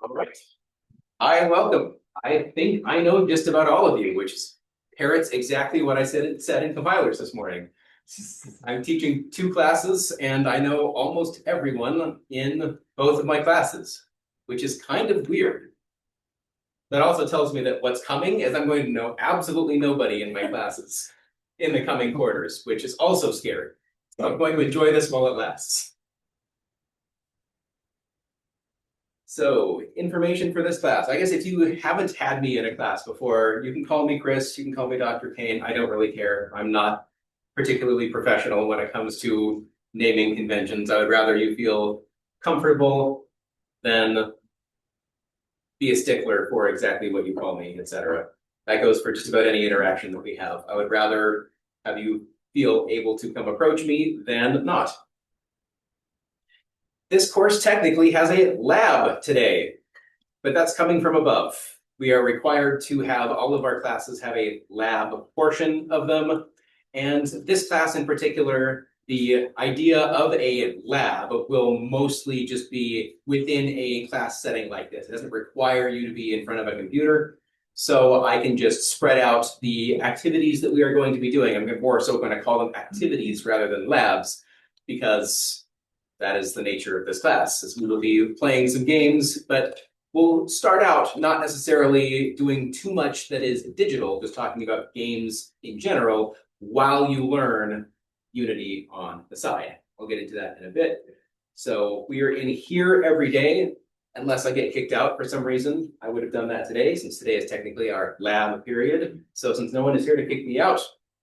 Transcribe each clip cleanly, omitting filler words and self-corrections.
All right. Welcome. I think I know just about all of you, which parrots exactly what I said in compilers this morning. I'm teaching two classes, and I know almost everyone in both of my classes, which is kind of weird. That also tells me that what's coming is I'm going to know absolutely nobody in my classes in the coming quarters, which is also scary. So I'm going to enjoy this while it lasts. So, information for this class. I guess if you haven't had me in a class before, you can call me Chris, you can call me Dr. Kane. I don't really care. I'm not particularly professional when it comes to naming conventions. I would rather you feel comfortable than be a stickler for exactly what you call me, etc. That goes for just about any interaction that we have. I would rather have you feel able to come approach me than not. This course technically has a lab today, but that's coming from above. We are required to have all of our classes have a lab portion of them. And this class in particular, the idea of a lab will mostly just be within a class setting like this. It doesn't require you to be in front of a computer. So I can just spread out the activities that we are going to be doing. I'm more so going to call them activities rather than labs, because that is the nature of this class, is we will be playing some games, but we'll start out not necessarily doing too much that is digital, just talking about games in general while you learn Unity on the side. I'll get into that in a bit. So we are in here every day, unless I get kicked out for some reason. I would have done that today, since today is technically our lab period. So since no one is here to kick me out,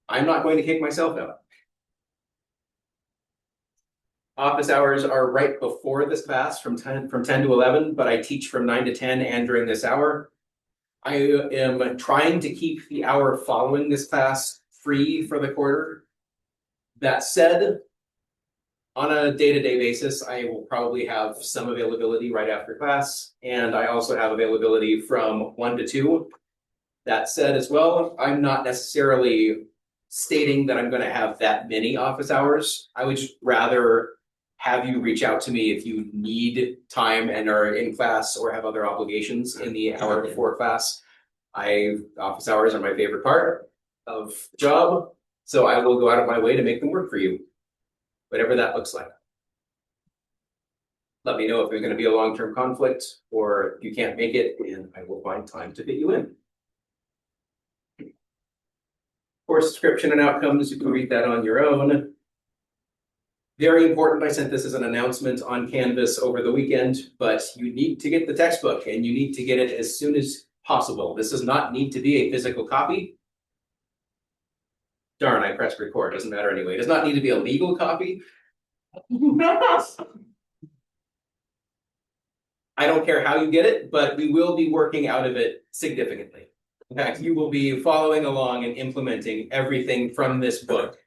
I'm not going to kick myself out. Office hours are right before this class from 10 to 11, but I teach from 9 to 10 and during this hour. I am trying to keep the hour following this class free for the quarter. That said, on a day-to-day basis, I will probably have some availability right after class, and I also have availability from 1 to 2. That said as well, I'm not necessarily stating that I'm going to have that many office hours. I would just rather have you reach out to me if you need time and are in class or have other obligations in the hour before class. Office hours are my favorite part of the job, so I will go out of my way to make them work for you, whatever that looks like. Let me know if there's going to be a long-term conflict or if you can't make it, and I will find time to fit you in. Course description and outcomes, you can read that on your own. Very important, I sent this as an announcement on Canvas over the weekend, but you need to get the textbook and you need to get it as soon as possible. This does not need to be a physical copy. Darn, I pressed record, doesn't matter anyway. It does not need to be a legal copy. I don't care how you get it, but we will be working out of it significantly. In fact, you will be following along and implementing everything from this book,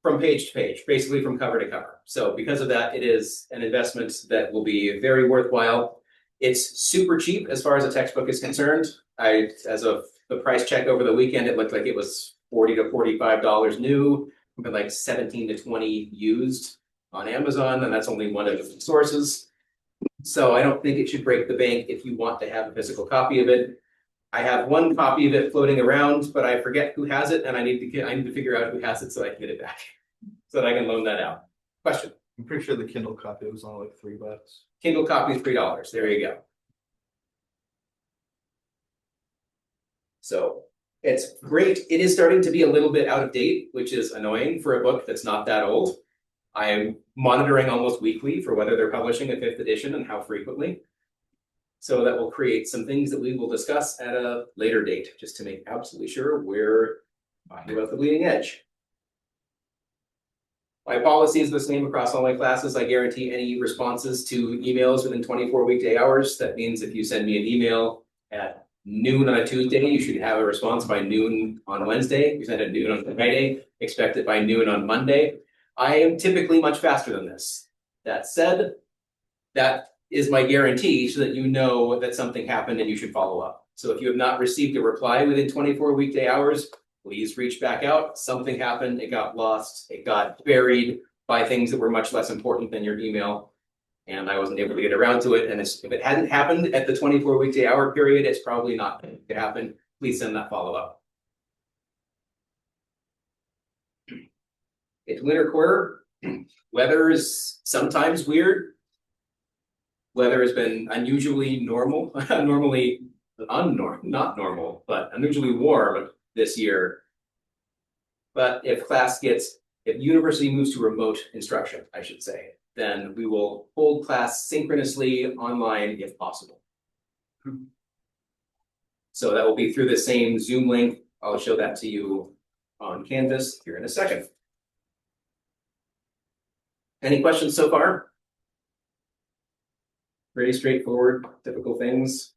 from page to page, basically from cover to cover. So because of that, it is an investment that will be very worthwhile. It's super cheap as far as a textbook is concerned. As of the price check over the weekend, it looked like it was $40 to $45 new, but like 17 to 20 used on Amazon, and that's only one of the sources. So I don't think it should break the bank if you want to have a physical copy of it. I have one copy of it floating around, but I forget who has it, and I need to figure out who has it so I can get it back, so that I can loan that out. Question? I'm pretty sure the Kindle copy was only like $3. Kindle copy is $3. There you go. So it's great. It is starting to be a little bit out of date, which is annoying for a book that's not that old. I am monitoring almost weekly for whether they're publishing a 5th edition and how frequently. So that will create some things that we will discuss at a later date, just to make absolutely sure we're talking about the bleeding edge. My policy is the same across all my classes. I guarantee any responses to emails within 24 weekday hours. That means if you send me an email at noon on a Tuesday, you should have a response by noon on Wednesday. If you send it at noon on Friday, expect it by noon on Monday. I am typically much faster than this. That said, that is my guarantee so that you know that something happened and you should follow up. So if you have not received a reply within 24 weekday hours, please reach back out. Something happened, it got lost, it got buried by things that were much less important than your email. And I wasn't able to get around to it. And if it hadn't happened at the 24 weekday hour period, it's probably not going to happen. Please send that follow-up. It's winter quarter. Weather is sometimes weird. Weather has been unusually normal, not normal, but unusually warm this year. But if university moves to remote instruction, I should say, then we will hold class synchronously online if possible. So that will be through the same Zoom link. I'll show that to you on Canvas here in a second. Any questions so far? Pretty straightforward, typical things.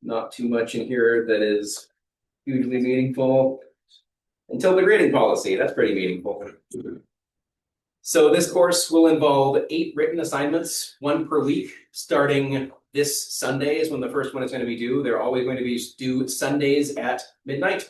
Not too much in here that is hugely meaningful. Until the grading policy, that's pretty meaningful. So this course will involve 8 written assignments, 1 per week, starting this Sunday is when the first one is going to be due. They're always going to be due Sundays at midnight.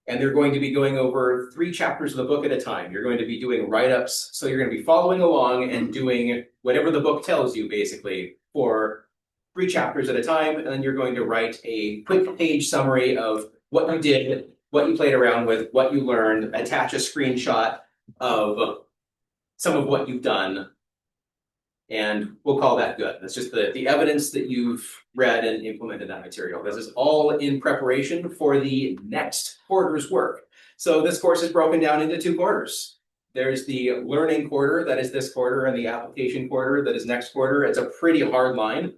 And they're going to be going over 3 chapters of the book at a time. You're going to be doing write-ups. So you're going to be following along and doing whatever the book tells you, basically, for 3 chapters at a time. And then you're going to write a quick page summary of what you did, what you played around with, what you learned, attach a screenshot of some of what you've done. And we'll call that good. That's just the evidence that you've read and implemented that material. This is all in preparation for the next quarter's work. So this course is broken down into 2 quarters. There's the learning quarter, that is this quarter, and the application quarter, that is next quarter. It's a pretty hard line.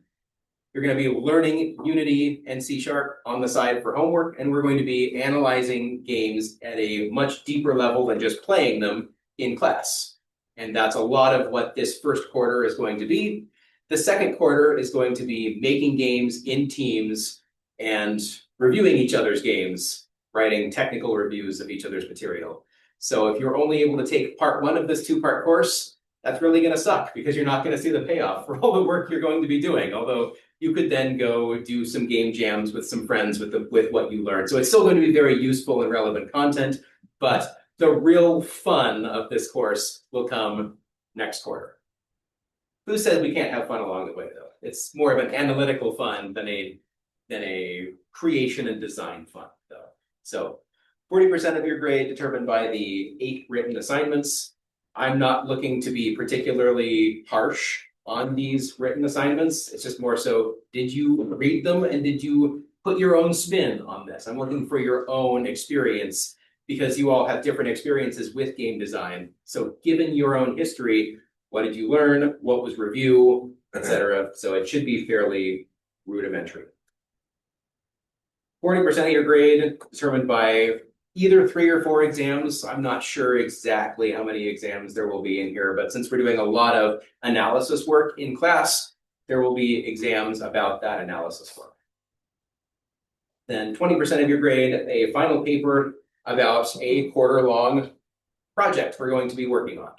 You're going to be learning Unity and C# on the side for homework, and we're going to be analyzing games at a much deeper level than just playing them in class. And that's a lot of what this first quarter is going to be. The second quarter is going to be making games in teams and reviewing each other's games, writing technical reviews of each other's material. So if you're only able to take part 1 of this 2-part course, that's really going to suck because you're not going to see the payoff for all the work you're going to be doing. Although you could then go do some game jams with some friends with what you learned. So it's still going to be very useful and relevant content, but the real fun of this course will come next quarter. Who says we can't have fun along the way, though? It's more of an analytical fun than a creation and design fun, though. So 40% of your grade determined by the 8 written assignments. I'm not looking to be particularly harsh on these written assignments. It's just more so, did you read them and did you put your own spin on this? I'm looking for your own experience because you all have different experiences with game design. So given your own history, what did you learn? What was review, etc. So it should be fairly rudimentary. 40% of your grade determined by either 3 or 4 exams. I'm not sure exactly how many exams there will be in here, but since we're doing a lot of analysis work in class, there will be exams about that analysis work. Then 20% of your grade, a final paper about a quarter-long project we're going to be working on.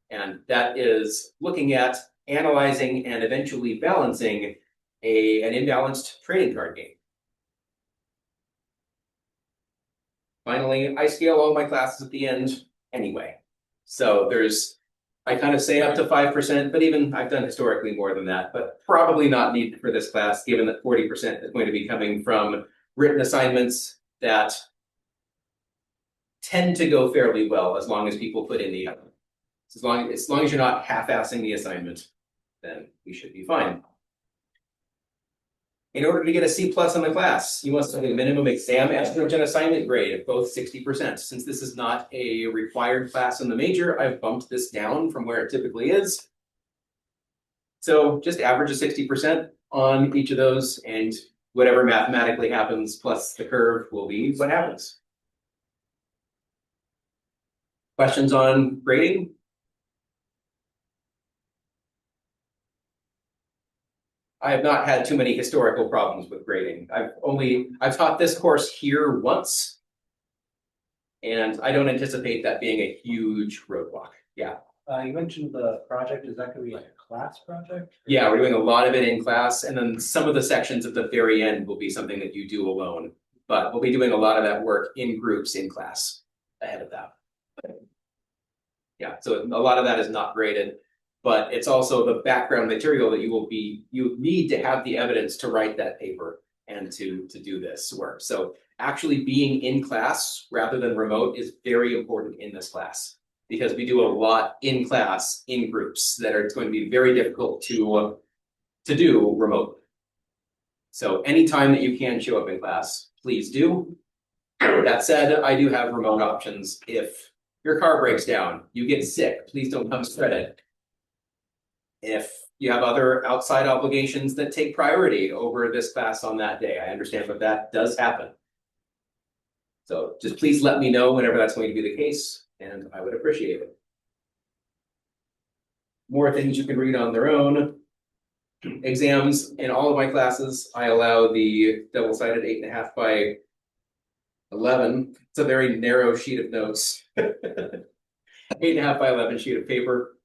And that is looking at analyzing and eventually balancing an imbalanced trading card game. Finally, I scale all my classes at the end anyway. So I kind of say up to 5%, but even I've done historically more than that, but probably not needed for this class, given that 40% is going to be coming from written assignments that tend to go fairly well as long as people put in the effort. As long as you're not half-assing the assignment, then we should be fine. In order to get a C+ in the class, you must have a minimum exam average and assignment grade of both 60%. Since this is not a required class in the major, I've bumped this down from where it typically is. So just average a 60% on each of those, and whatever mathematically happens plus the curve will be what happens. Questions on grading? I have not had too many historical problems with grading. I've taught this course here once, and I don't anticipate that being a huge roadblock. Yeah. You mentioned the project. Is that going to be like a class project? Yeah, we're doing a lot of it in class, and then some of the sections at the very end will be something that you do alone. But we'll be doing a lot of that work in groups in class ahead of that. Yeah, so a lot of that is not graded, but it's also the background material that you need to have the evidence to write that paper and to do this work. So actually being in class rather than remote is very important in this class because we do a lot in class in groups that are going to be very difficult to do remote. So anytime that you can show up in class, please do. That said, I do have remote options. If your car breaks down, you get sick, please don't come spread it. If you have other outside obligations that take priority over this class on that day, I understand that that does happen. So just please let me know whenever that's going to be the case, and I would appreciate it. More things you can read on their own. Exams in all of my classes, I allow the double-sided 8.5 by 11. It's a very narrow sheet of notes. 8.5 by 11 sheet of paper.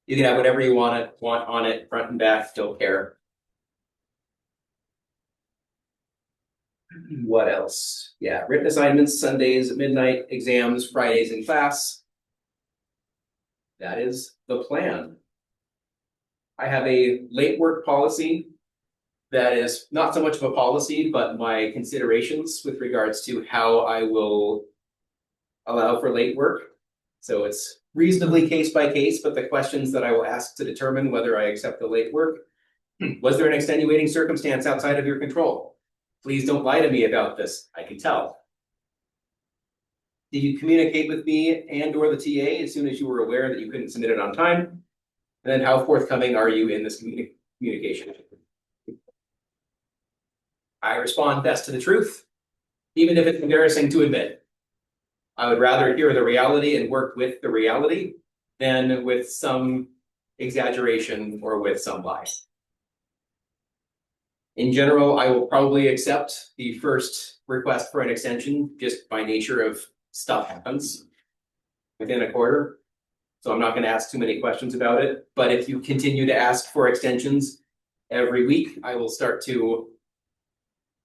You can have whatever you want on it, front and back, don't care. What else? Yeah, written assignments, Sundays at midnight, exams, Fridays in class. That is the plan. I have a late work policy that is not so much of a policy, but my considerations with regards to how I will allow for late work. So it's reasonably case by case, but the questions that I will ask to determine whether I accept the late work. Was there an extenuating circumstance outside of your control? Please don't lie to me about this. I can tell. Did you communicate with me and or the TA as soon as you were aware that you couldn't submit it on time? And then how forthcoming are you in this communication? I respond best to the truth, even if it's embarrassing to admit. I would rather hear the reality and work with the reality than with some exaggeration or with some lie. In general, I will probably accept the first request for an extension just by nature of stuff happens within a quarter. So I'm not going to ask too many questions about it. But if you continue to ask for extensions every week, I will start to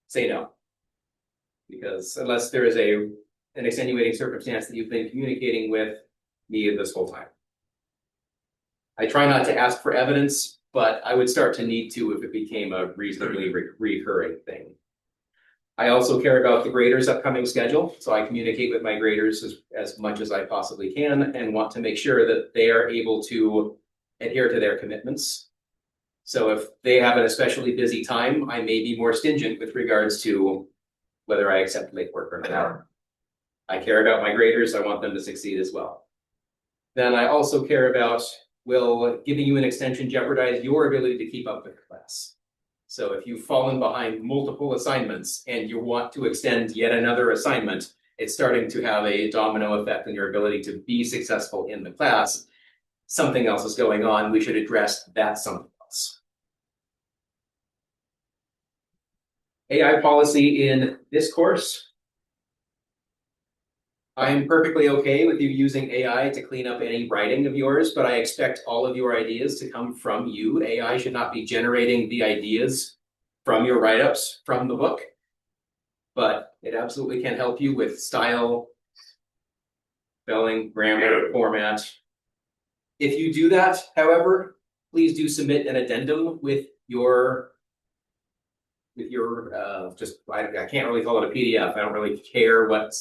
say no. Because unless there is an extenuating circumstance that you've been communicating with me this whole time. I try not to ask for evidence, but I would start to need to if it became a reasonably recurring thing. I also care about the graders' upcoming schedule, so I communicate with my graders as much as I possibly can and want to make sure that they are able to adhere to their commitments. So if they have an especially busy time, I may be more stingent with regards to whether I accept late work or not. I care about my graders, I want them to succeed as well. Then I also care about, will giving you an extension jeopardize your ability to keep up with the class? So if you've fallen behind multiple assignments and you want to extend yet another assignment, it's starting to have a domino effect on your ability to be successful in the class. Something else is going on, we should address that something else. AI policy in this course. I'm perfectly okay with you using AI to clean up any writing of yours, but I expect all of your ideas to come from you. AI should not be generating the ideas from your write-ups from the book, but it absolutely can help you with style, spelling, grammar, format. If you do that, however, please do submit an addendum with your I can't really call it a PDF. I don't really care what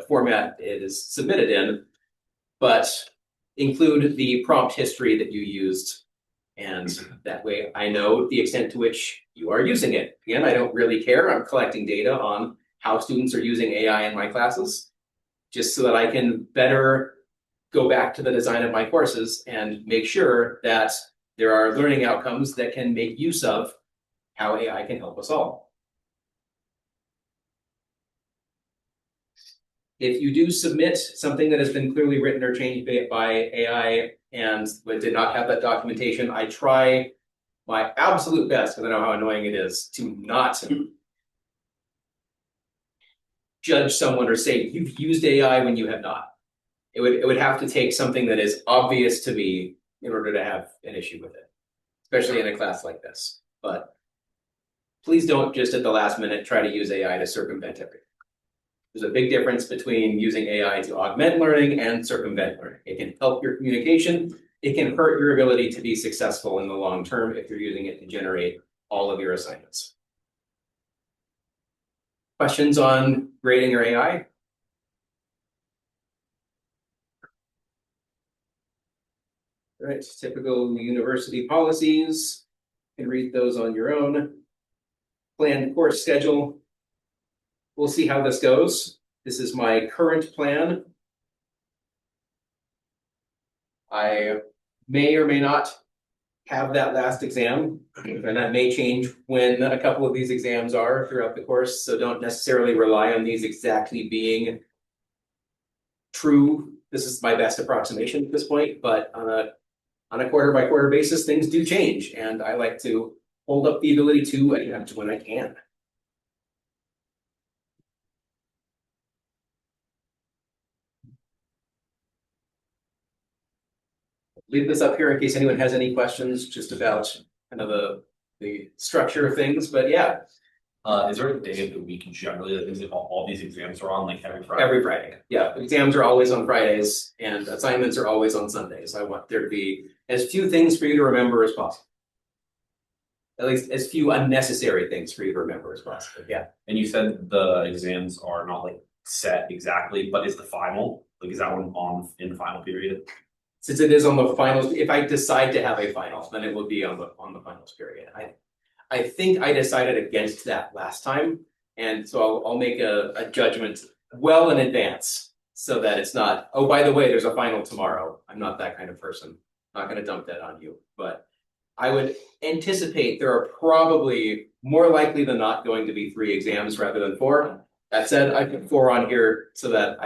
format it is submitted in, but include the prompt history that you used. And that way I know the extent to which you are using it. Again, I don't really care. I'm collecting data on how students are using AI in my classes, just so that I can better go back to the design of my courses and make sure that there are learning outcomes that can make use of how AI can help us all. If you do submit something that has been clearly written or changed by AI and did not have that documentation, I try my absolute best, because I know how annoying it is, to not judge someone or say you've used AI when you have not. It would have to take something that is obvious to me in order to have an issue with it, especially in a class like this. But please don't just at the last minute try to use AI to circumvent everything. There's a big difference between using AI to augment learning and circumvent learning. It can help your communication. It can hurt your ability to be successful in the long term if you're using it to generate all of your assignments. Questions on grading your AI? All right, typical university policies. You can read those on your own. Planned course schedule. We'll see how this goes. This is my current plan. I may or may not have that last exam, and that may change when a couple of these exams are throughout the course, so don't necessarily rely on these exactly being true. This is my best approximation at this point, but on a quarter by quarter basis, things do change, and I like to hold up the ability to adapt when I can. Leave this up here in case anyone has any questions just about kind of the structure of things, but yeah. Is there a day of the week generally that these all these exams are on, like every Friday? Every Friday, yeah. Exams are always on Fridays and assignments are always on Sundays. I want there to be as few things for you to remember as possible. At least as few unnecessary things for you to remember as possible, yeah. And you said the exams are not like set exactly, but is the final, like is that one on in the final period? Since it is on the finals, if I decide to have a finals, then it will be on the finals period. I think I decided against that last time, and so I'll make a judgment well in advance so that it's not, oh, by the way, there's a final tomorrow. I'm not that kind of person. I'm not going to dump that on you, but I would anticipate there are probably more likely than not going to be 3 exams rather than 4. That said, I put 4 on here so that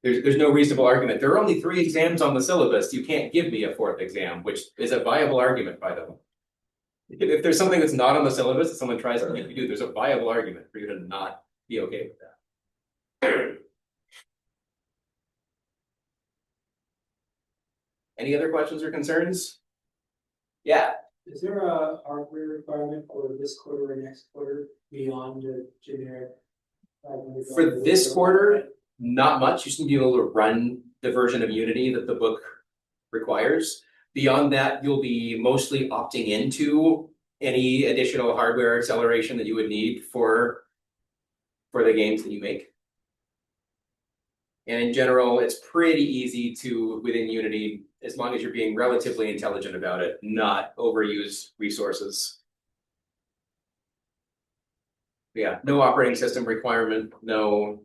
there's no reasonable argument. There are only 3 exams on the syllabus. You can't give me a 4th exam, which is a viable argument by them. If there's something that's not on the syllabus that someone tries to make you do, there's a viable argument for you to not be okay with that. Any other questions or concerns? Yeah. Is there a hardware requirement for this quarter or next quarter beyond the generic? For this quarter, not much. You just need to be able to run the version of Unity that the book requires. Beyond that, you'll be mostly opting into any additional hardware acceleration that you would need for the games that you make. And in general, it's pretty easy to, within Unity, as long as you're being relatively intelligent about it, not overuse resources. Yeah, no operating system requirement, no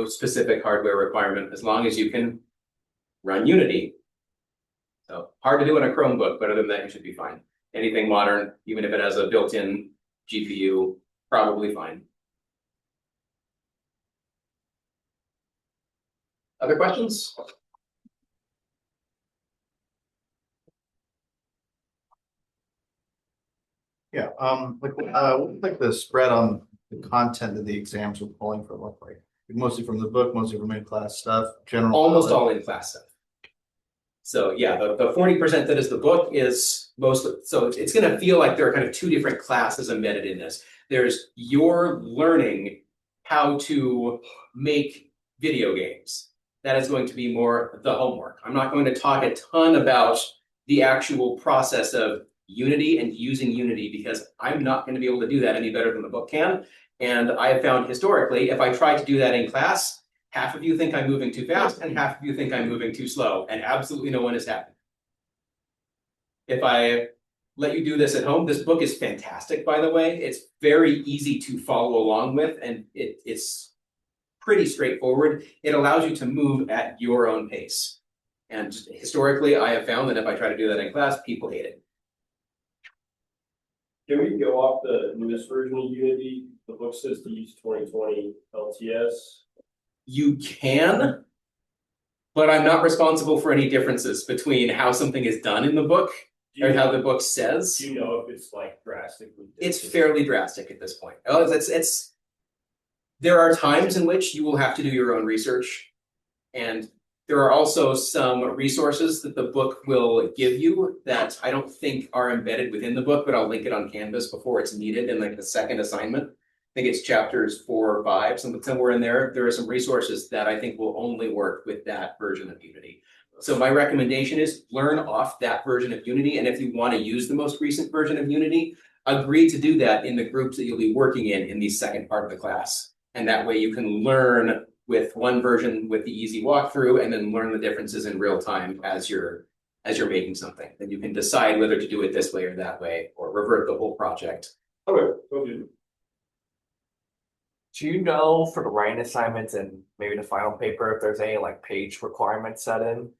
specific hardware requirement, as long as you can run Unity. So hard to do in a Chromebook, but other than that, you should be fine. Anything modern, even if it has a built-in GPU, probably fine. Other questions? Yeah, like the spread on the content of the exams we're pulling from, like mostly from the book, mostly from in-class stuff, general. Almost all in-class stuff. So yeah, the 40% that is the book is mostly, so it's going to feel like there are kind of 2 different classes embedded in this. There's your learning how to make video games. That is going to be more the homework. I'm not going to talk a ton about the actual process of Unity and using Unity because I'm not going to be able to do that any better than the book can. And I have found historically, if I try to do that in class, half of you think I'm moving too fast and half of you think I'm moving too slow, and absolutely no one is happy. If I let you do this at home, this book is fantastic, by the way. It's very easy to follow along with, and it's pretty straightforward. It allows you to move at your own pace. And historically, I have found that if I try to do that in class, people hate it. Can we go off the newest version of Unity? The book says to use 2020 LTS. You can, but I'm not responsible for any differences between how something is done in the book or how the book says. Do you know if it's like drastically different? It's fairly drastic at this point. Oh, there are times in which you will have to do your own research, and there are also some resources that the book will give you that I don't think are embedded within the book, but I'll link it on Canvas before it's needed in like the second assignment. think it's chapters 4 or 5, somewhere in there. There are some resources that I think will only work with that version of Unity. So my recommendation is learn off that version of Unity, and if you want to use the most recent version of Unity, agree to do that in the groups that you'll be working in the second part of the class. And that way you can learn with one version with the easy walkthrough, and then learn the differences in real time as you're making something. Then you can decide whether to do it this way or that way, or revert the whole project. Okay, okay. Do you know for the writing assignments and maybe the final paper if there's any like page requirements set in?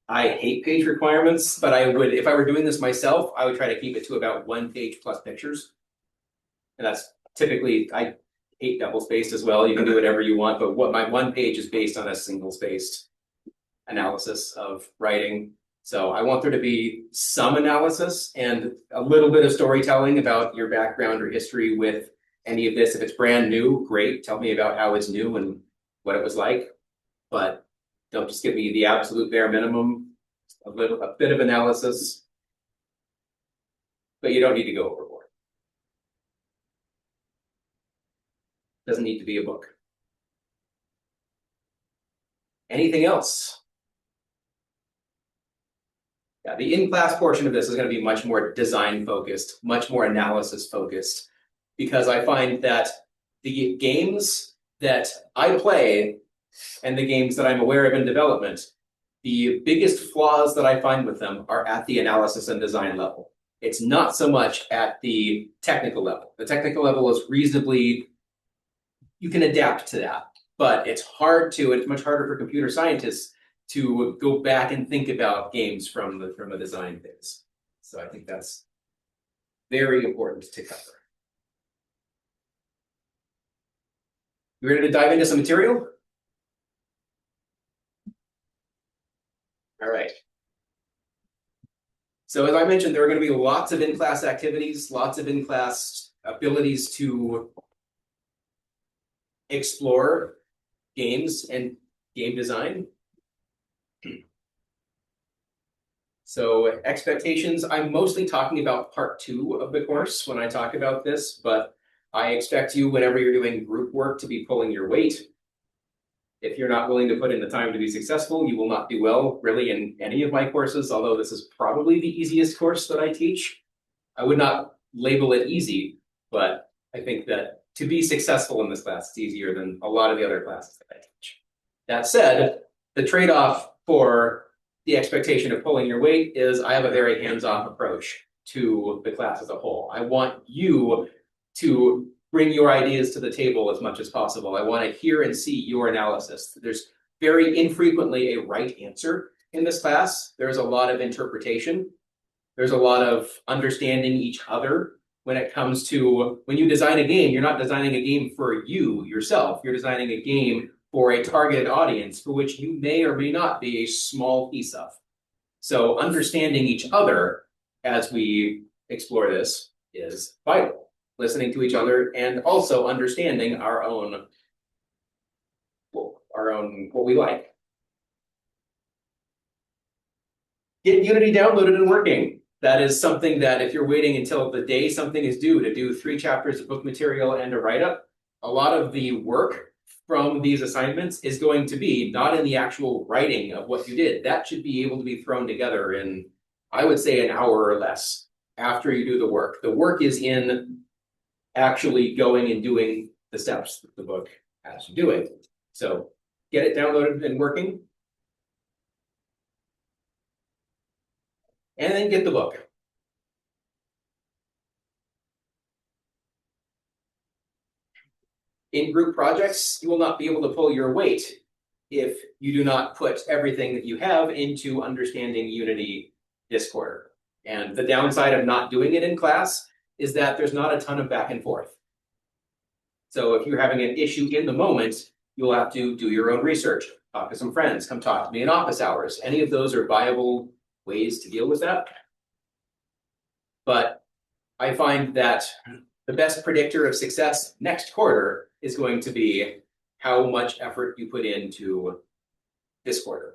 I hate page requirements, but I would, if I were doing this myself, I would try to keep it to about 1 page plus pictures. And that's typically, I hate double spaced as well. You can do whatever you want, but what my 1 page is based on a single spaced analysis of writing. So I want there to be some analysis and a little bit of storytelling about your background or history with any of this. If it's brand new, great. Tell me about how it's new and what it was like. But don't just give me the absolute bare minimum, a bit of analysis. But you don't need to go overboard. Doesn't need to be a book. Anything else? Yeah, the in-class portion of this is going to be much more design focused, much more analysis focused, because I find that the games that I play and the games that I'm aware of in development, the biggest flaws that I find with them are at the analysis and design level. It's not so much at the technical level. The technical level is reasonably, you can adapt to that, but it's much harder for computer scientists to go back and think about games from a design phase. So I think that's very important to cover. You ready to dive into some material? All right. So as I mentioned, there are going to be lots of in-class activities, lots of in-class abilities to explore games and game design. So expectations, I'm mostly talking about part 2 of the course when I talk about this, but I expect you, whenever you're doing group work, to be pulling your weight. If you're not willing to put in the time to be successful, you will not do well really in any of my courses, although this is probably the easiest course that I teach. I would not label it easy, but I think that to be successful in this class is easier than a lot of the other classes that I teach. That said, the trade-off for the expectation of pulling your weight is I have a very hands-off approach to the class as a whole. I want you to bring your ideas to the table as much as possible. I want to hear and see your analysis. There's very infrequently a right answer in this class. There's a lot of interpretation. There's a lot of understanding each other when it comes to, when you design a game, you're not designing a game for you yourself. You're designing a game for a targeted audience for which you may or may not be a small piece of. So understanding each other as we explore this is vital. Listening to each other and also understanding our own what we like. Get Unity downloaded and working. That is something that if you're waiting until the day something is due to do 3 chapters of book material and a write-up, a lot of the work from these assignments is going to be not in the actual writing of what you did. That should be able to be thrown together in, I would say, an hour or less after you do the work. The work is in actually going and doing the steps that the book has you doing. So get it downloaded and working. And then get the book. In group projects, you will not be able to pull your weight if you do not put everything that you have into understanding Unity this quarter. And the downside of not doing it in class is that there's not a ton of back and forth. So if you're having an issue in the moment, you'll have to do your own research, talk to some friends, come talk to me in office hours. Any of those are viable ways to deal with that. But I find that the best predictor of success next quarter is going to be how much effort you put into this quarter.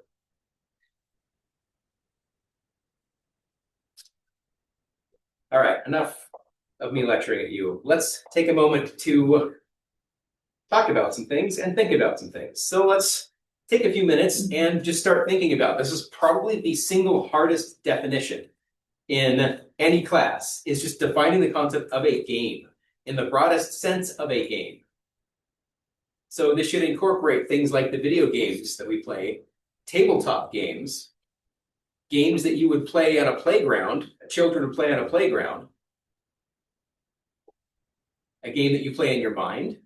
All right, enough of me lecturing at you. Let's take a moment to talk about some things and think about some things. So let's take a few minutes and just start thinking about this. Is probably the single hardest definition in any class, is just defining the concept of a game in the broadest sense of a game. So this should incorporate things like the video games that we play, tabletop games, games that you would play on a playground, children would play on a playground, a game that you play in your mind.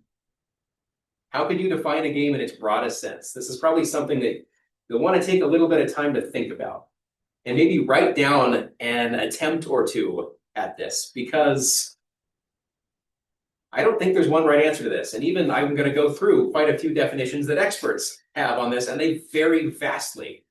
How could you define a game in its broadest sense? This is probably something that you'll want to take a little bit of time to think about and maybe write down an attempt or two at this, because I don't think there's one right answer to this. And even I'm going to go through quite a few definitions that experts have on this, and they vary vastly.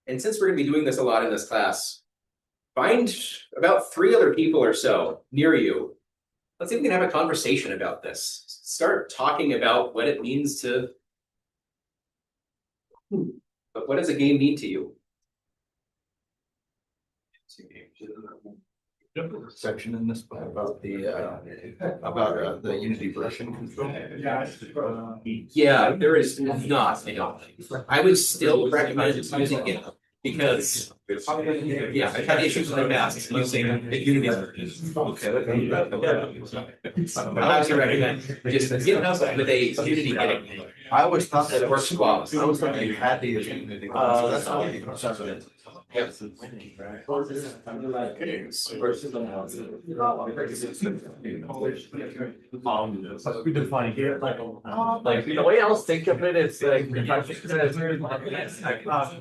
And since we're going to be doing this a lot in this class, find about 3 other people or so near you. Let's see if we can have a conversation about this. Start talking about what it means to. But what does a game mean to you? Section in this book about the Unity version control. Yeah, there is not. I would still recommend using it because, yeah, I've had issues with the past using the Unity version. I would recommend just get up with a Unity game. I always thought that It works flawless. I always thought you had to use Unity. So that's not what you can. Like the way I was thinking of it is like if I think of it as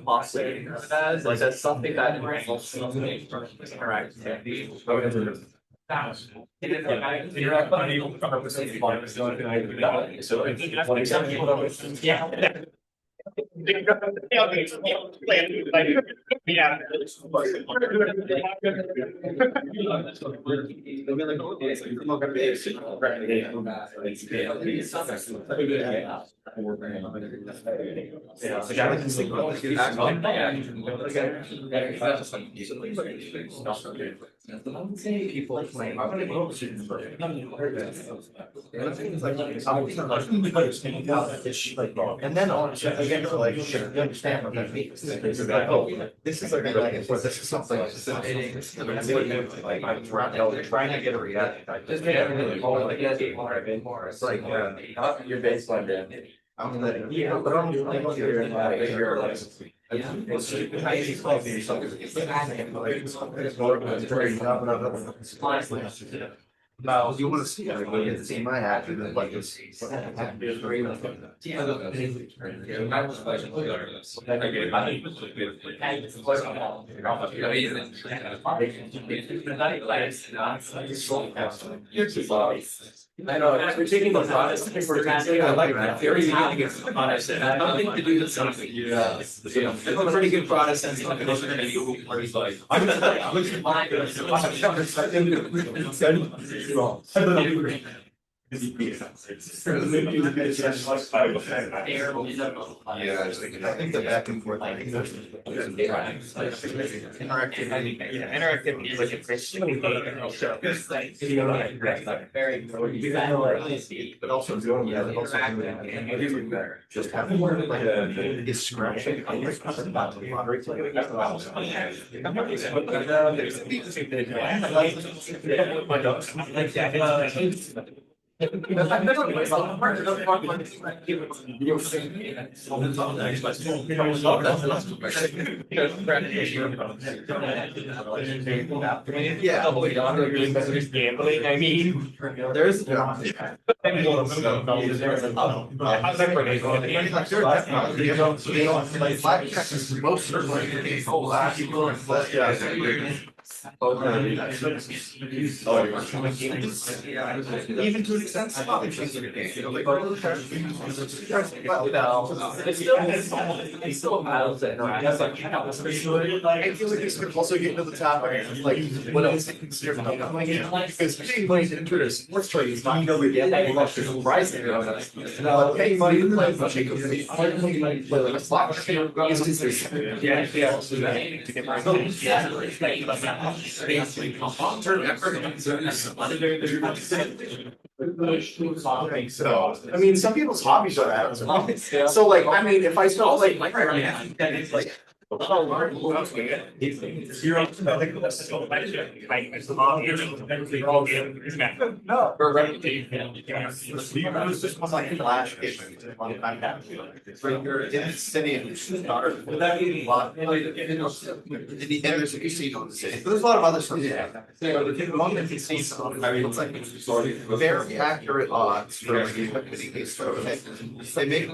philosophy, as like that's something that involves interact. People playing. And then all of a sudden, again, like, you understand what that means. It's like, oh, this is like, this is something. Like, I'm trying to get a reaction. I just made everything like more. It's like, your baseline. I'm letting, yeah, but I'm like, you're like. No, you want to see everybody to see my action like this. I know, we're taking the broadest, I like that, very beginning is honest, and nothing to do with something. Yeah. It's a pretty good broadest sense of definition, and you where he's like. Yeah, I think the back and forth. Interactivity is like a But also doing just having like is scratching. Yeah. Gambling, I mean. There's. Blackjack is most certainly a whole lot. Even to an extent, some other things are game. It's still battles that interact. I feel like this could also get into the topic of like what else they consider because being played into a sports trade is not really surprising. Now, hey, money to play for play like a slot machine. Long-term effort. So, I mean, some people's hobbies are that. So, like, I mean, if I still like it's like. No. It was just like a flash game. In the city and there's a casino in the city. But there's a lot of other stuff. Among the casinos, I mean, it's like very accurate odds for like winning these shows. They make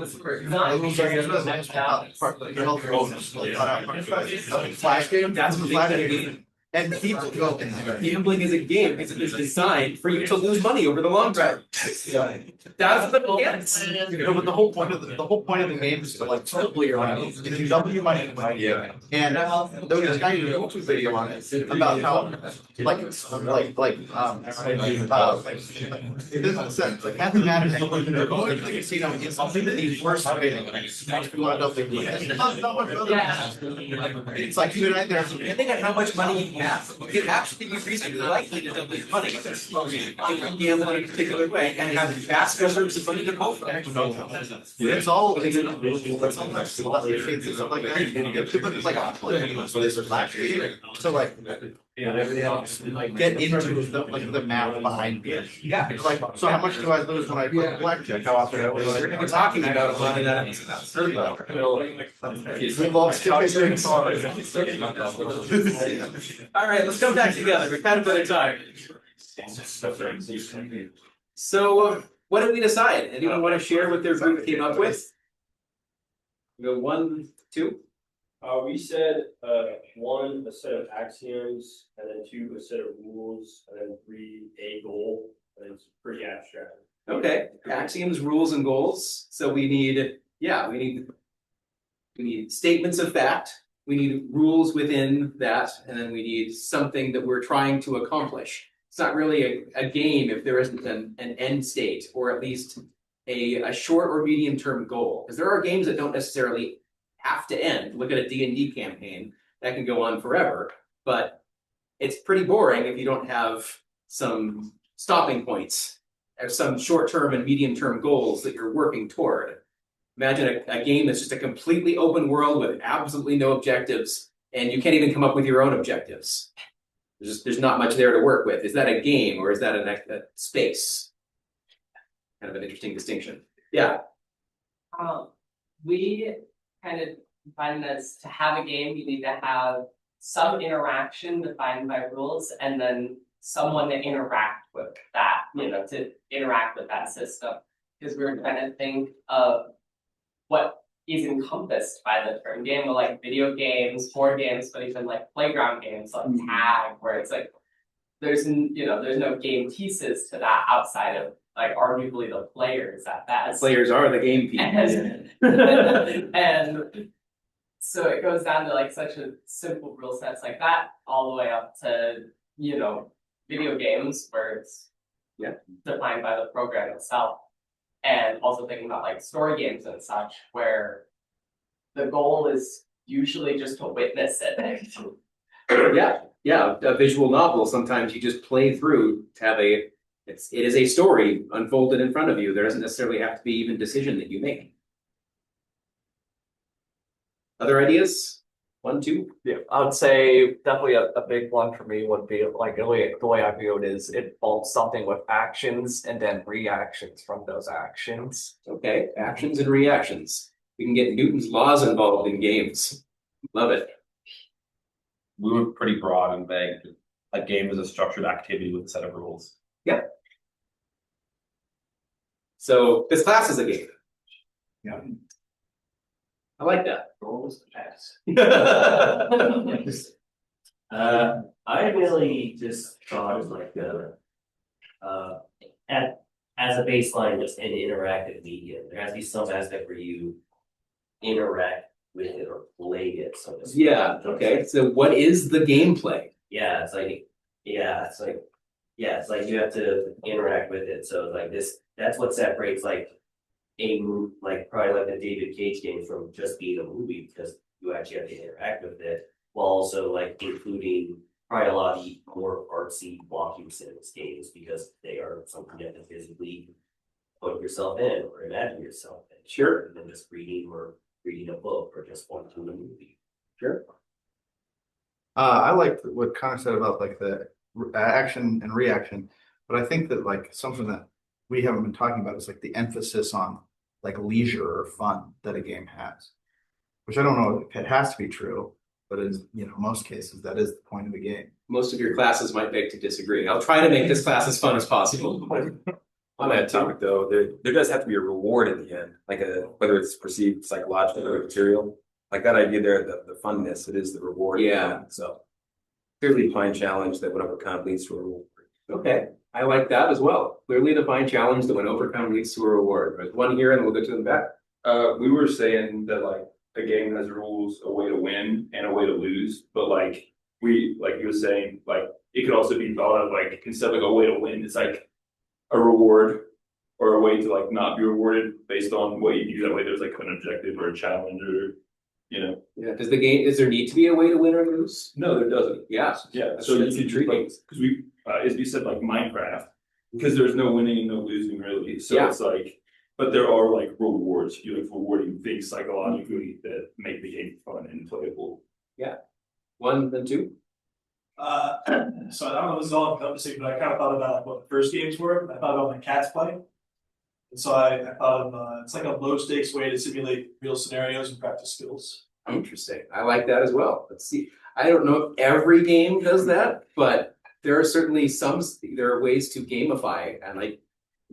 flash game. That's what flash game. And people go in there. Gambling is a game because it is designed for you to lose money over the long run. That's the mechanics. No, but the whole point of the game is to like double your money. If you double your money, Yeah. and there was this guy who did a YouTube video on it about how like it doesn't sense like mathematically going to the casino is something that the worst way to want to double your money. It's not much other. It's like you and I there. Depending on how much money you have, you can actually be reasonably likely to double your money if you gamble in a particular way and have vast reserves of money to pull from. It's all like it's all like stuff like that. But it's like so there's a flash game. So like get into the math behind it. Yeah. Like so how much do I lose when I play blackjack? How often We're talking about a lot of that. All right, let's come back together. We've had a bit of time. So, what did we decide? Anyone want to share what their group came up with? We go 1, 2. We said, 1, a set of axioms, and then 2, a set of rules, and then 3, a goal, and it's pretty abstract. Okay, axioms, rules, and goals. So we need, we need statements of fact. We need rules within that, and then we need something that we're trying to accomplish. It's not really a game if there isn't an end state, or at least a short or medium term goal. Because there are games that don't necessarily have to end. Look at a D&D campaign that can go on forever, but it's pretty boring if you don't have some stopping points or some short-term and medium-term goals that you're working toward. Imagine a game that's just a completely open world with absolutely no objectives, and you can't even come up with your own objectives. There's not much there to work with. Is that a game or is that a space? Kind of an interesting distinction. Yeah. We kind of define as to have a game, you need to have some interaction defined by rules, and then someone to interact with that, to interact with that system. Because we were trying to think of what is encompassed by the term game, like video games, board games, but even like playground games like tag, where it's like there's no game pieces to that outside of like arguably the players at best. Players are the game pieces. And so it goes down to like such a simple rule sets like that, all the way up to video games where it's defined by the program itself. And also thinking about like story games and such, where the goal is usually just to witness it. Yeah, a visual novel. Sometimes you just play through to have it is a story unfolded in front of you. There doesn't necessarily have to be even decision that you make. Other ideas? 1, 2? Yeah, I would say definitely a big one for me would be like the way I view it is it involves something with actions and then reactions from those actions. Okay, actions and reactions. We can get Newton's laws involved in games. Love it. We were pretty broad and vague. A game is a structured activity with a set of rules. Yeah. So this class is a game. Yeah. I like that. Goals to pass. I really just thought of like at, as a baseline, just an interactive medium. There has to be some aspect where you interact with it or play it, so to speak. Yeah, okay, so what is the gameplay? Yeah, it's like, it's like you have to interact with it. So like this, that's what separates like like probably like the David Cage game from just being a movie, because you actually have to interact with it, while also like including probably a lot of the more artsy walking sims games, because they are something you have to physically put yourself in or imagine yourself in. Sure. Rather than just reading a book or just watching a movie. Sure. I like what Connor said about like the action and reaction, but I think that like something that we haven't been talking about is like the emphasis on like leisure or fun that a game has, which I don't know if it has to be true, but in most cases that is the point of a game. Most of your classes might beg to disagree. I'll try to make this class as fun as possible. On that topic though, there does have to be a reward at the end, like whether it's perceived psychological or material. Like that idea there, the funness, it is the reward. Yeah. So clearly define challenge that when overcome leads to a reward. Okay, I like that as well. Clearly defined challenge that when overcome leads to a reward. There's one here and we'll go to the back. We were saying that like a game has rules, a way to win and a way to lose, but like you were saying, like it could also be thought of like instead of like a way to win, it's like a reward or a way to like not be rewarded based on what you do. That way there's like an objective or a challenge or Yeah, is there need to be a way to win or lose? No, there doesn't. Yeah. Yeah, That's so you that's can treat intriguing. because we as we said like Minecraft, because there's no winning and no losing really. So Yeah. it's like, but there are like rewards. You like rewarding things psychologically that make the game fun and playable. One, then two. So I don't know if this is all encompassing, but I kind of thought about what the first games were. I thought about when cats play. And so I thought of it's like a low stakes way to simulate real scenarios and practice skills. Interesting. I like that as well. Let's see. I don't know if every game does that, but there are certainly there are ways to gamify, and I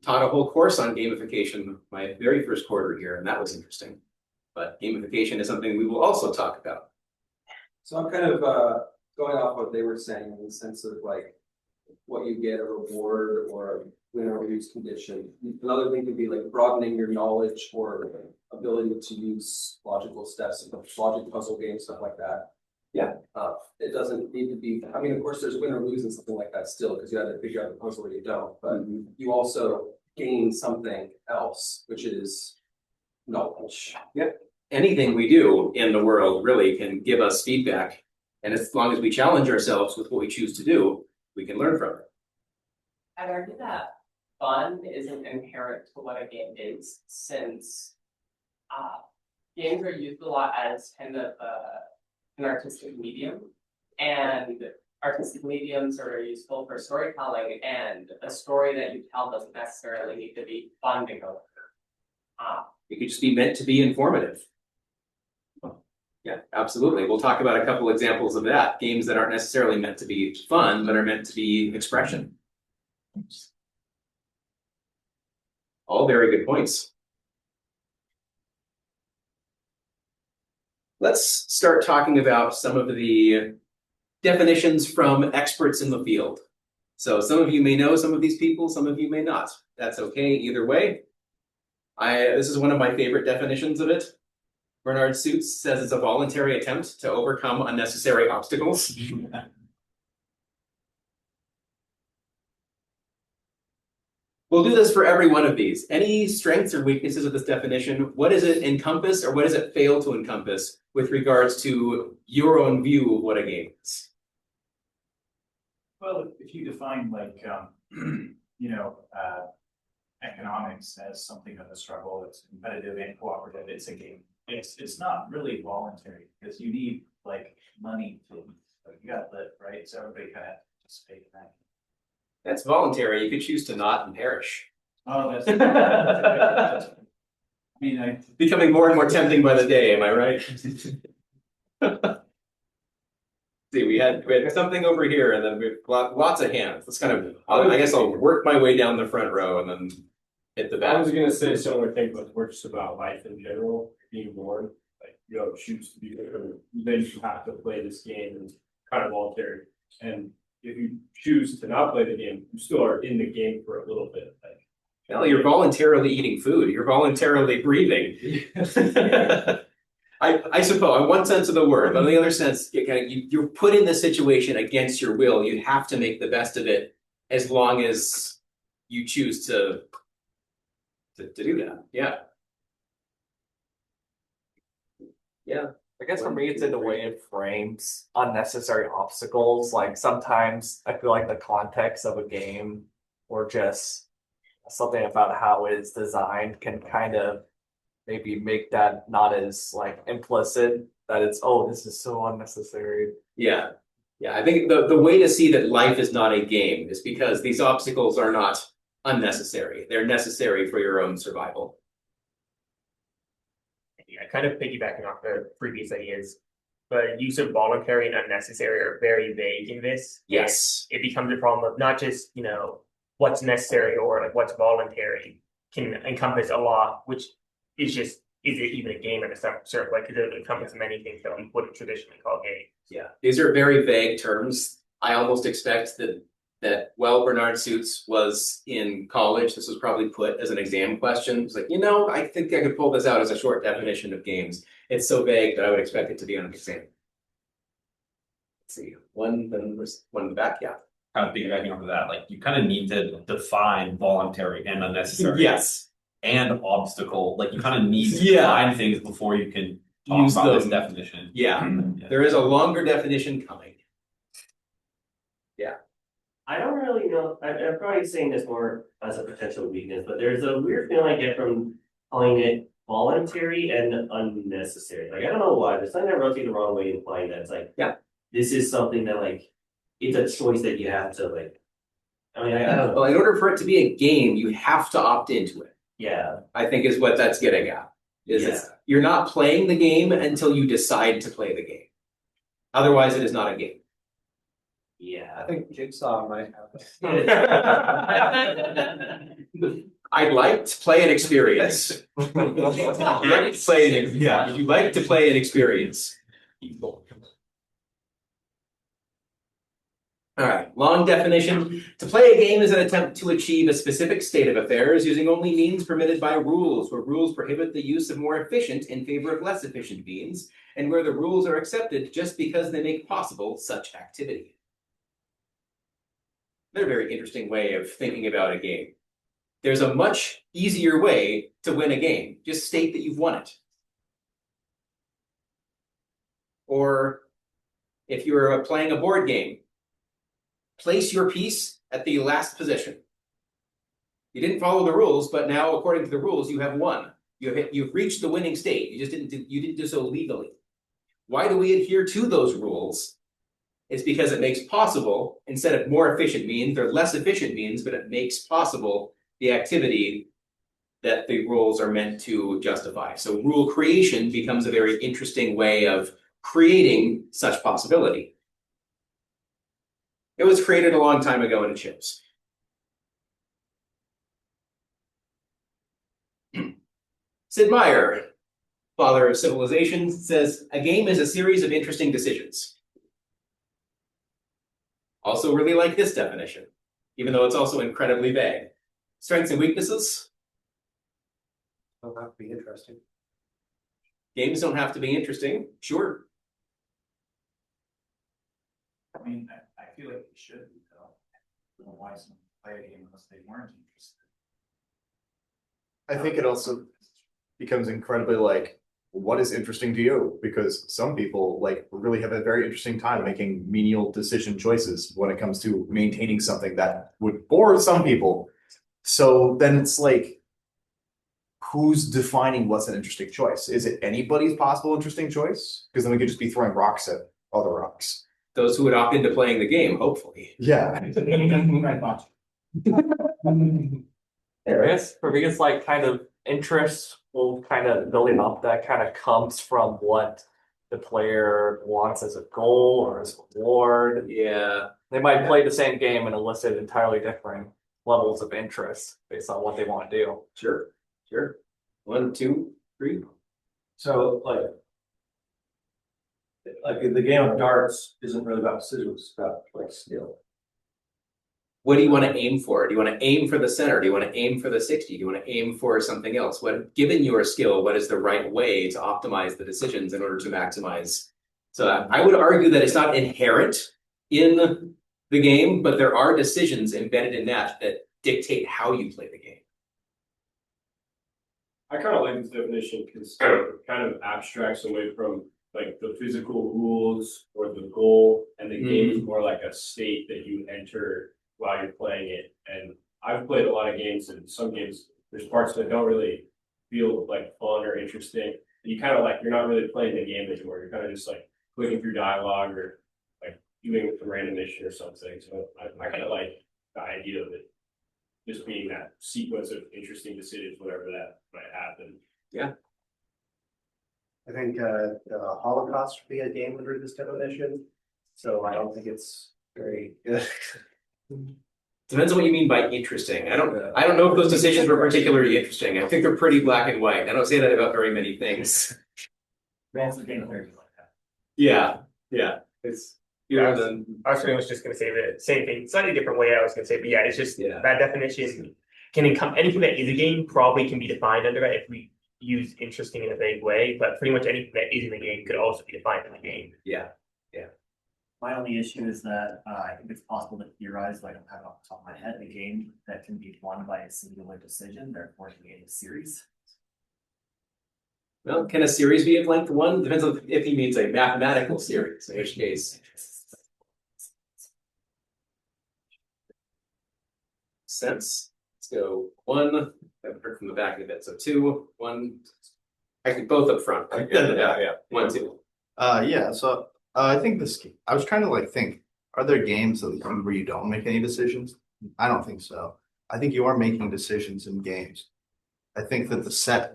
taught a whole course on gamification my very first quarter here, and that was interesting. But gamification is something we will also talk about. So I'm kind of going off what they were saying in the sense of like what you get, a reward or a win or lose condition. Another thing could be like broadening your knowledge or ability to use logical steps, logic puzzle games, stuff like that. Yeah. It doesn't need to be, I mean, of course, there's win or lose and something like that still, because you have to figure out the puzzle or you don't, but you also gain something else, which is knowledge. Yeah. Anything we do in the world really can give us feedback. And as long as we challenge ourselves with what we choose to do, we can learn from it. I'd argue that fun isn't inherent to what a game is, since games are used a lot as kind of an artistic medium, and artistic mediums are useful for storytelling, and a story that you tell doesn't necessarily need to be fun to go through. It could just be meant to be informative. Yeah, absolutely. We'll talk about a couple examples of that. Games that aren't necessarily meant to be fun, but are meant to be expression. All very good points. Let's start talking about some of the definitions from experts in the field. So some of you may know some of these people, some of you may not. That's okay either way. This is one of my favorite definitions of it. Bernard Suits says it's a voluntary attempt to overcome unnecessary obstacles. We'll do this for every one of these. Any strengths or weaknesses of this definition, what does it encompass or what does it fail to encompass with regards to your own view of what a game is? Well, if you define like, economics as something of a struggle, it's competitive and cooperative, it's a game. It's not really voluntary because you need like money to, you gotta live, right? So everybody kind of participate in that. That's voluntary. You could choose to not and perish. Oh, that's. I mean, Becoming more and more tempting by the day, am I right? See, we had something over here, and then we've got lots of hands. Let's kind of, I guess I'll work my way down the front row and then hit the back. I was gonna say similar thing, but we're just about life in general, being born, like you don't choose to be there, then you have to play this game and kind of voluntary. And if you choose to not play the game, you still are in the game for a little bit. Like, Well, you're voluntarily eating food. You're voluntarily breathing. I suppose, in one sense of the word, but in the other sense, you're put in this situation against your will. You have to make the best of it as long as you choose to do that. Yeah. Yeah. I guess for me, it's in the way it frames unnecessary obstacles. Like sometimes I feel like the context of a game or just something about how it is designed can kind of maybe make that not as like implicit that it's, oh, this is so unnecessary. Yeah. Yeah. I think the way to see that life is not a game is because these obstacles are not unnecessary. They're necessary for your own survival. Yeah, kind of piggybacking off the previous ideas, the use of voluntary and unnecessary are very vague in this. Yes. It becomes a problem of not just, what's necessary or like what's voluntary can encompass a lot, which is just, is it even a game in a certain like, it encompasses many things that we wouldn't traditionally call games. Yeah. These are very vague terms. I almost expect that Bernard Suits was in college. This was probably put as an exam question. It's like, I think I could pull this out as a short definition of games. It's so vague that I would expect it to be on an exam. Let's see, one in the back, yeah. Kind of piggybacking off of that, like you kind of need to define voluntary and unnecessary. Yes. And obstacle, like you kind of need to Yeah. define things before you can talk Use about them. this definition. Yeah. There is a longer definition coming. Yeah. I don't really know, I'm probably saying this more as a potential weakness, but there's a weird feeling I get from calling it voluntary and unnecessary. Like, I don't know why, there's something that rubs me the wrong way implying that it's like, yeah, this is something that like, it's a choice that you have to like, I mean, I don't know. Well, in order for it to be a game, you have to opt into it. Yeah. I think is what that's getting at. Yeah. You're not playing the game until you decide to play the game. Otherwise, it is not a game. Yeah. I think Jigsaw might have. I'd like to play an experience. Would you like to play an experience? All right, long definition. To play a game is an attempt to achieve a specific state of affairs using only means permitted by rules, where rules prohibit the use of more efficient in favor of less efficient means, and where the rules are accepted just because they make possible such activity. Another very interesting way of thinking about a game. There's a much easier way to win a game. Just state that you've won it. Or if you're playing a board game, place your piece at the last position. You didn't follow the rules, but now, according to the rules, you have won. You've reached the winning state. You didn't do so legally. Why do we adhere to those rules? It's because it makes possible, instead of more efficient means, they're less efficient means, but it makes possible the activity that the rules are meant to justify. So rule creation becomes a very interesting way of creating such possibility. It was created a long time ago in chips. Sid Meier, father of civilization, says, a game is a series of interesting decisions. Also really like this definition, even though it's also incredibly vague. Strengths and weaknesses? Don't have to be interesting. Games don't have to be interesting, sure. I mean, I feel like they should be though. I don't know why someone would play a game unless they weren't interested. I think it also becomes incredibly like, what is interesting to you? Because some people like really have a very interesting time making menial decision choices when it comes to maintaining something that would bore some people. So then it's like, who's defining what's an interesting choice? Is it anybody's possible interesting choice? Because then we could just be throwing rocks at other rocks. Those who would opt into playing the game, hopefully. Yeah. I guess for me, it's like kind of interest will kind of building up that kind of comes from what the player wants as a goal or as a reward. Yeah. They might play the same game and elicit entirely different levels of interest based on what they want to do. Sure. 1, 2, 3. So like, Like the game of darts isn't really about decisions, it's about like skill. What do you want to aim for? Do you want to aim for the center? Do you want to aim for the 60? Do you want to aim for something else? What, given your skill, what is the right way to optimize the decisions in order to maximize? So I would argue that it's not inherent in the game, but there are decisions embedded in that dictate how you play the game. I kind of like this definition because it kind of abstracts away from like the physical rules or the goal, and the game is more like a state that you enter while you're playing it. And I've played a lot of games, and some games there's parts that don't really feel like fun or interesting. You kind of like you're not really playing the game anymore. You're kind of just like clicking through dialogue or like doing a random mission or something. So I kind of like the idea of it just being that sequence of interesting decisions, whatever that might happen. Yeah. I think the Holocaust would be a game under this definition, so I don't think it's very good. Depends on what you mean by interesting. I don't know if those decisions were particularly interesting. I think they're pretty black and white. I don't say that about very many things. Yeah. It's I was pretty much just going to say the same thing, slightly different way I was going to say, but yeah, it's just that definition can encompass anything that is a game probably can be defined under it if we use interesting in a vague way, but pretty much anything that is in the game could also be defined in the game. Yeah. My only issue is that I think it's possible to theorize, like I'm having off the top of my head, a game that can be won by a singular decision, therefore it can be a series. Well, can a series be of length 1? Depends on if he means a mathematical series, in which case. Sense. Let's go 1. I've heard from the back of the bit. So 2, 1. Actually, both up front. Yeah. 1, 2. Yeah. So I think I was trying to like think, are there games where you don't make any decisions? I don't think so. I think you are making decisions in games. I think that the set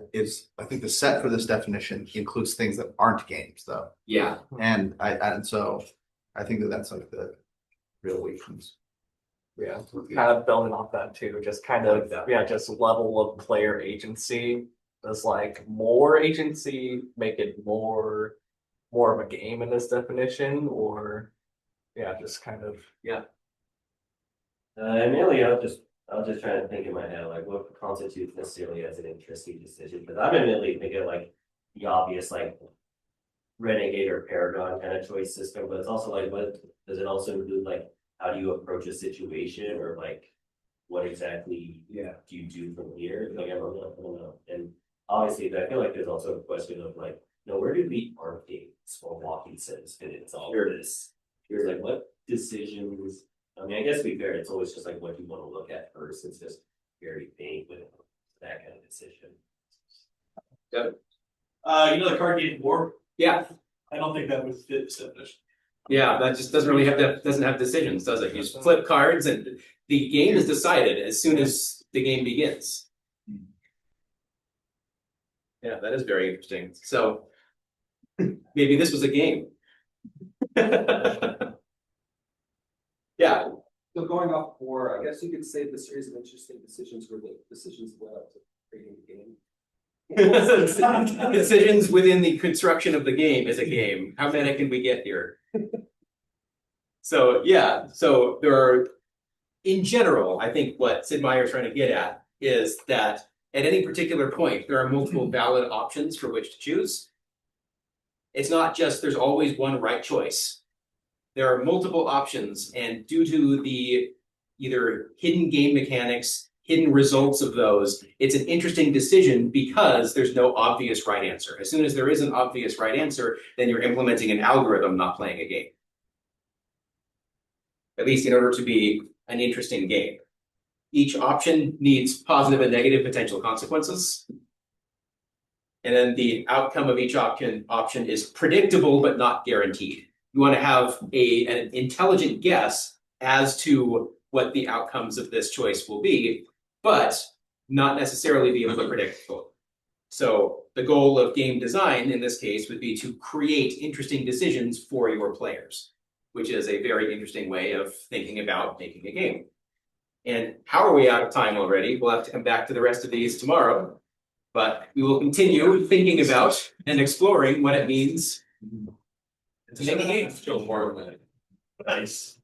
for this definition includes things that aren't games, though. Yeah. And so I think that's like the real weakness. Yeah. Kind of building off that too, just kind of just level of player agency. Does like more agency make it more of a game in this definition, or just kind of And mainly I was just trying to think in my head, like what constitutes necessarily as an interesting decision, because I'm immediately thinking like the obvious like renegade or paragon kind of choice system, but it's also like what does it also include, like how do you approach a situation, or like what exactly do you do from here? Like I don't know. And obviously I feel like there's also a question of like, where do the art games or walking sims fit into all of this? Here's like what decisions. I mean, I guess to be fair, it's always just like what you want to look at first. It's just very vague with that kind of decision. The card game War? Yeah. I don't think that would fit this definition. Yeah, that just doesn't really doesn't have decisions, does it? You just flip cards and the game is decided as soon as the game begins. Yeah, that is very interesting. So maybe this was a game. Yeah. So going off War, I guess you could say the series of interesting decisions were the decisions that led up to creating the game. Decisions within the construction of the game is a game. How many can we get here? So there are, in general, I think what Sid Meier's trying to get at is that at any particular point, there are multiple valid options for which to choose. It's not just there's always one right choice. There are multiple options, and due to the either hidden game mechanics, hidden results of those, it's an interesting decision because there's no obvious right answer. As soon as there is an obvious right answer, then you're implementing an algorithm, not playing a game. At least in order to be an interesting game. Each option needs positive and negative potential consequences. And then the outcome of each option is predictable but not guaranteed. You want to have an intelligent guess as to what the outcomes of this choice will be, but not necessarily be able to predict it. So the goal of game design in this case would be to create interesting decisions for your players, which is a very interesting way of thinking about making a game. And how are we out of time already? We'll have to come back to the rest of these tomorrow, but we will continue thinking about and exploring what it means To make a game. Still more than that. Nice.